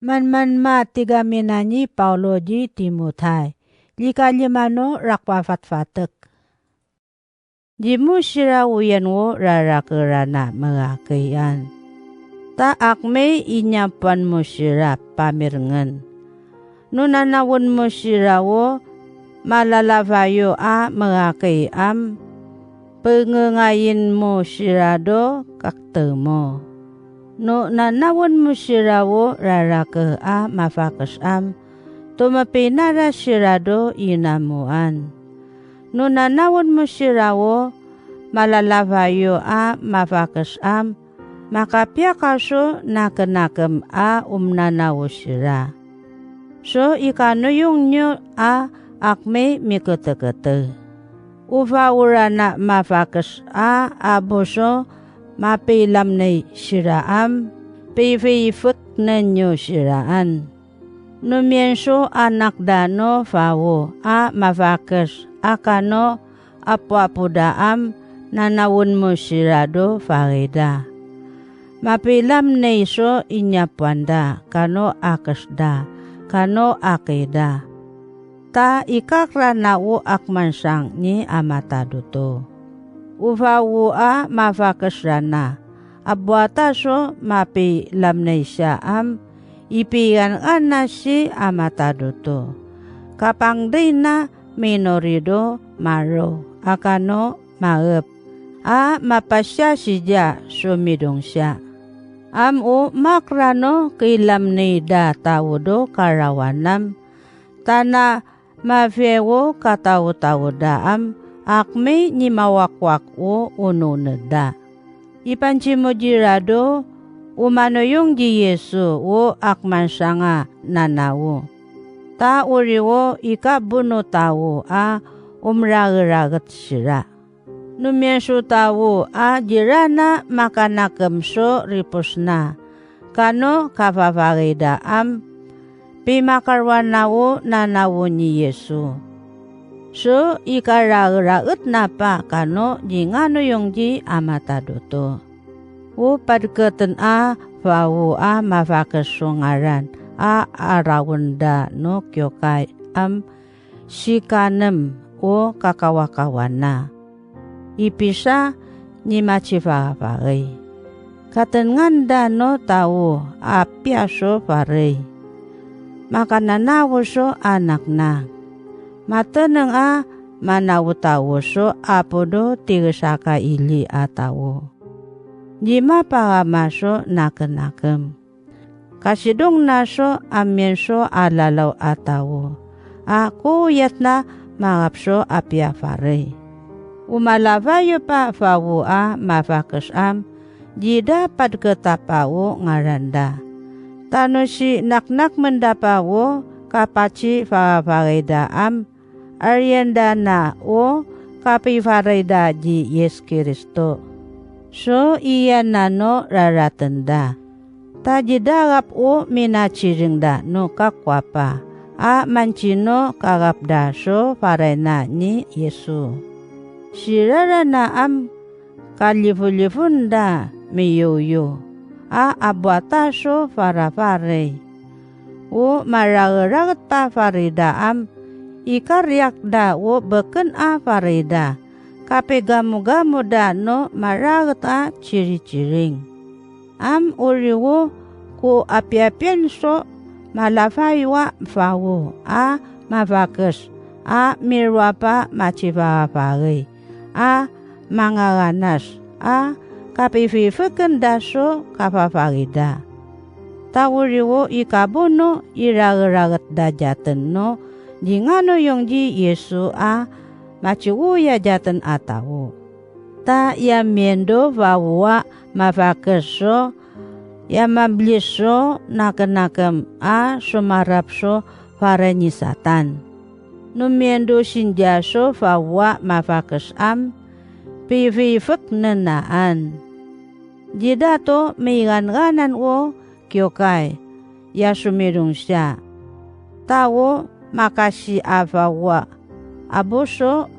Man tiga minanyi Paulo ji Timothai. Lika limano rakwafatfatek. Jimu sira uyan wo rarakerana mengakayan. Ta akme inyapan mo sira pamirngen. Nunanawon mo sira wo malalavayo a mengakayam. Pengengayin mo sira do kaktemo. No nanawon mo sira wo rarake a mafakas am. Tumapinara sira do inamuan. No nanawon mo sira wo malalavayo a mafakas am. Makapya kaso nakenakam a umnanawo sira. So ikano yung nyo a akme mikete-kete. Ufa urana mafakas a aboso mapilam na siraam, pififik na nyo siraan. Numienso anak dano fawo a mafakas akano apuapudaam nanawon mo sirado farida. Mapilam na iso inyapwanda kano akasda, kano akeda. Ta ikakra na u akmansang ni amataduto. Ufawu a mafakasrana. Abwata so mapi lamnay siya am. Ipigan na si amataduto. Kapang di na minorido maro. Akano maep. A mapasya siya sumidong siya. Am u makrano kilamnay da tawodo karawanam. Tana mafewo katawo-tawo daam. Akme ni mawakwak o ununeda. Ipanci mo jirado, umano yung di Yesu o akmansanga nanawo. Ta uriwo ikabuno tawo a umragaragat sira. Numienso tawo a jirana makanakamso ripos kano kafafagida am pimakarwanawo nanawo ni Yesu. So, ikaragaragat na pa kano jingano yung di amatadoto. O padkatan a fawo a mafakasongaran a arawanda no kyokay am sikanem o kakawakawana. Ipisa ni machifagay. Katenganda no tao a piaso parey. Makananawo so anak na. Mateneng a manawutawo so apodo tigasaka ili atawo. Jima pagamaso nakenakem. Kasidong naso amienso alalaw atawo. Ako yatna mangapso apiafare. Umalavayo pa fawo a mafakasam. Jida padketapawo ngaranda. Tano si naknak mendapawo kapaci favaredaam. Arianda na o kapifareda ji Yes Kristo. So iya nano raratenda. Tajidarap o minachiringda no kakwapa. A mancino karapda so farena ni Yesu. Sirara na am kalifulifunda miyoyo. A abwata so farafare. O marararat pa farida am. Ikaryak da wo beken a farida. Kape gamu-gamu da no maragat a ciri-ciring. Am uriwo ku api-apian so malafay wa fawo a mavakas a mirwapa macivapagay a mangaranas a kapififikan da so kapafarida. Tawuriwo ikabuno iragaragat da jatan no jingano yung ji Yesu a maciwuya jatan atawo. Ta yamiendo vawa mavakeso yamabliso nakenakam a sumarapso farenyisatan. Numiendo sinjaso vawa mavakes am pivifek nenaan. Jidato meigan-ganan wo kyokay ya sumirung siya. Tawo makasi avawa abuso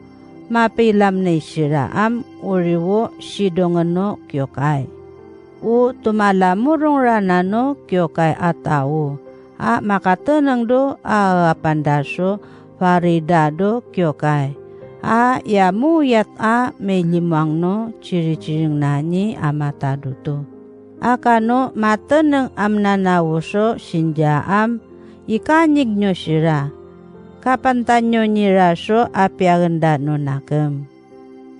mapilam na sira am uriwo sidongano kyokay. U tumalamurong ranano kyokay atawo makatenang do pandaso farida do kyokai. Yamu yat may limang no ciri-ciring nani mataduto. Kano matenang amnanawuso sinjaam ikanyig nyo sira. Kapantanyo niraso apiaganda no nakem.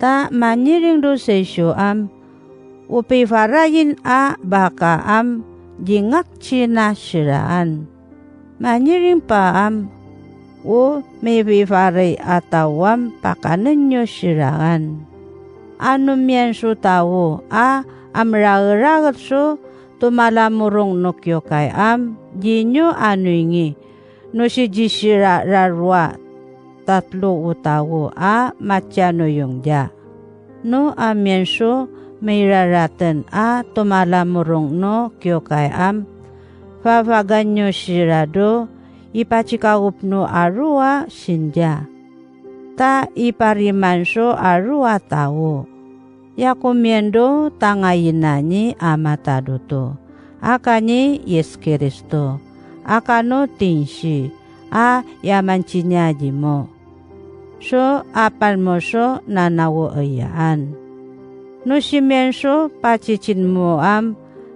Ta maniring do sesyo upi farayin baka jingak cina siraan. Maniring pa may faray atawam pakanan nyo siraan. Ano miyan so tawo amragaragat so tumalamurong no kyo kay jinyo ingi no si jisira rarwa tatlo utawo matyano yung ja. No miyan so may raratan tumalamurong no kyo kay fafaganyo sirado ipachikaup no arua sinja. Ta iparimanso arua tawo. Yakumiendo tangayinani amataduto. Akani Yes Kristo. Akano tinsi. Yamancinyaji mo. So apan mo so nanawo ayaan. No simenso pacicin mo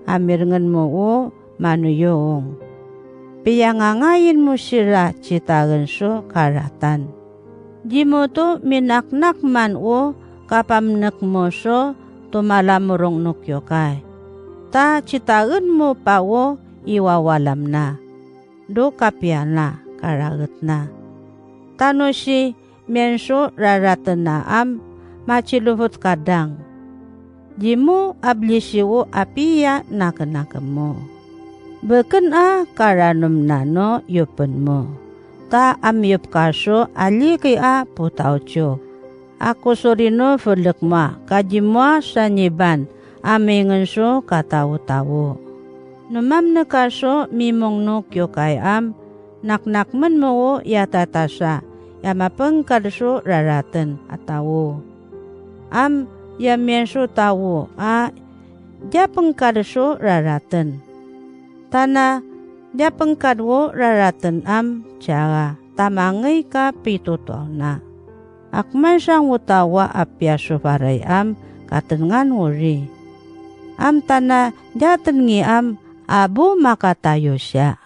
amirngan mo manuyong. Piyangangayin mo sila citagan so karatan. Di mo to minaknak man kapamnak mo so tumalamurong nukyokay. Ta citagan mo pa iwawalam na. Do kapyan na karagat na. Tano si menso raratan na maciluvot kadang. Di mo ablisiwo apiya nakanakam mo. Beken karanum nano yupen mo. Ta yup kaso aliki putaucho. Ako sorino fulekma kajimwa sanyiban amingan so katawo-tawo. Numam na kaso mimong no kyo kay naknakman mo yatatasa yamapengkad so raratan atawo. Yamyen so tawo japengkad so raratan. Tana dia pengkadwo raratan cara tamangay ka pituto na. Akman siyang utawa apya sufaray katengan wuri. Tana dia tengi abu makatayo siya.